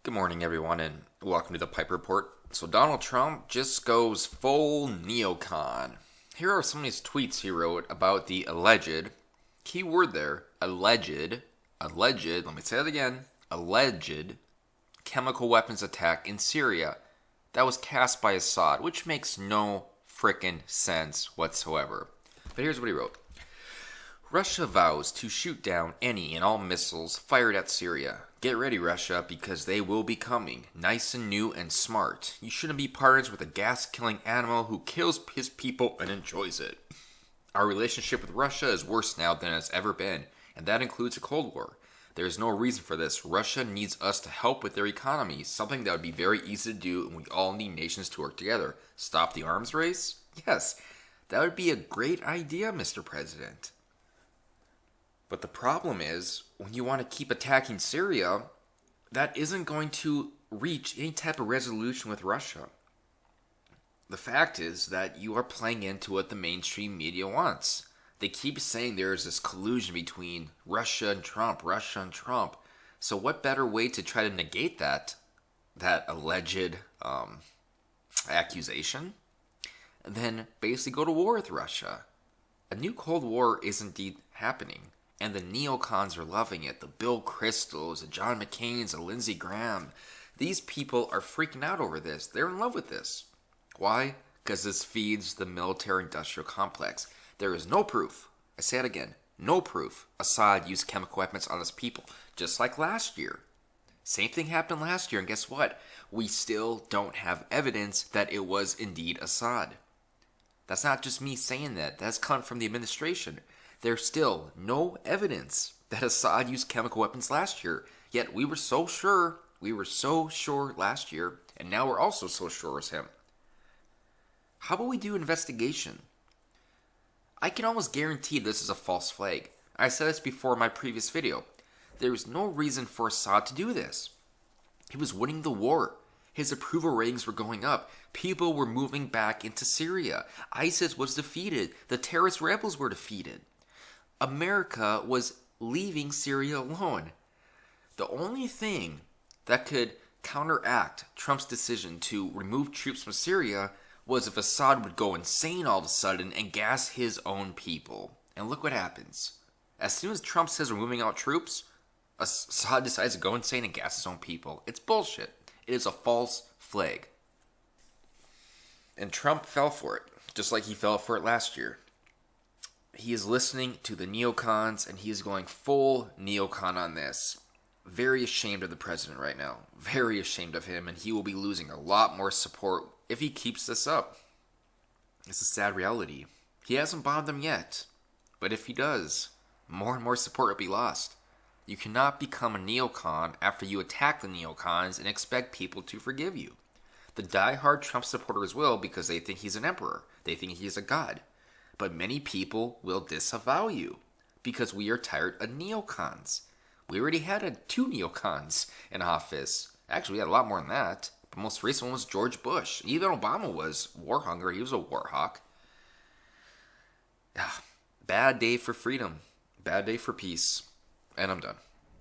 Good morning, everyone, and welcome to the Pipe Report. So, Donald Trump just goes full neocon. Here are some of his tweets he wrote about the alleged, key word there, alleged, let me say that again, alleged chemical weapons attack in Syria that was cast by Assad, which makes no frickin' sense whatsoever. But here's what he wrote. Russia vows to shoot down any and all missiles fired at Syria. Get ready, Russia, because they will be coming. Nice and new and smart. You shouldn't be partners with a gas-killing animal who kills his people and enjoys it. Our relationship with Russia is worse now than it's ever been, and that includes a Cold War. There is no reason for this. Russia needs us to help with their economy, something that would be very easy to do, and we all need nations to work together. Stop the arms race? Yes, that would be a great idea, Mr. President. But the problem is, when you want to keep attacking Syria, that isn't going to reach any type of resolution with Russia. The fact is that you are playing into what the mainstream media wants. They keep saying there is this collusion between Russia and Trump. So what better way to try to negate that alleged accusation than basically go to war with Russia? A new Cold War is indeed happening. And the Neocons are loving it. The Bill Kristols, the John McCains, the Lindsey Graham. These people are freaking out over this. They're in love with this. Why? Because this feeds the military-industrial complex. There is no proof. I say it again. No proof Assad used chemical weapons on his people. Just like last year. Same thing happened last year. And guess what? We still don't have evidence that it was indeed Assad. That's not just me saying that. That's come from the administration. There's still no evidence that Assad used chemical weapons last year. Yet we were so sure last year, and now we're also so sure as him. How about we do investigation? I can almost guarantee this is a false flag. I said this before in my previous video. There is no reason for Assad to do this. He was winning the war. His approval ratings were going up. People were moving back into Syria. ISIS was defeated. The terrorist rebels were defeated. America was leaving Syria alone. The only thing that could counteract Trump's decision to remove troops from Syria was if Assad would go insane all of a sudden and gas his own people. And look what happens. As soon as Trump says we're moving out troops, Assad decides to go insane and gas his own people. It's bullshit. It is a false flag. And Trump fell for it, just like he fell for it last year. He is listening to the neocons, and he is going full neocon on this. Very ashamed of the president right now. Very ashamed of him, and he will be losing a lot more support if he keeps this up. It's a sad reality. He hasn't bombed them yet, but if he does, more and more support will be lost. You cannot become a neocon after you attack the neocons and expect people to forgive you. The die-hard Trump supporters will because they think he's an emperor. They think he's a god. But many people will disavow you because we are tired of neocons. We already had 2 neocons in office. Actually, we had a lot more than that. The most recent one was George Bush. Even Obama was war hungry. He was a war hawk. Bad day for freedom. Bad day for peace. And I'm done.